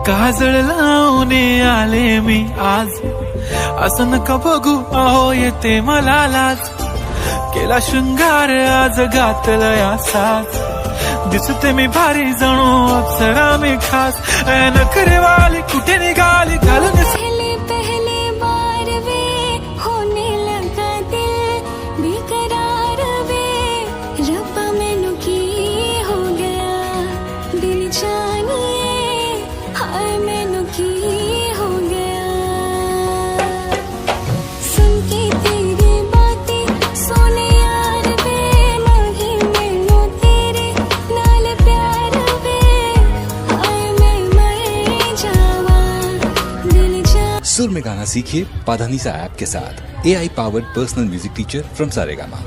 काजळ लावून आले मी आज, असं नका बघू अहो येते मला लाज. केला शृंगार आज घातलंय असाच, दिसते मी भारी जणू अप्सरा मी खास. नखरे वाली कुठे निघाली घालून पहले बार वे होने लगा दिल बेकरार वे. रब्बा मैनू की हो गया दिल जानिए, हाय मैनू की हो गया. सुन के तेरी बातें सोने यार वे, नहीं मैनू तेरे नाल प्यार वे. हाय मैं मर जावा दिल जा. सुर में गाना सीखिए पाधानीसा ऐप के साथ. AI powered personal music teacher from Saregama.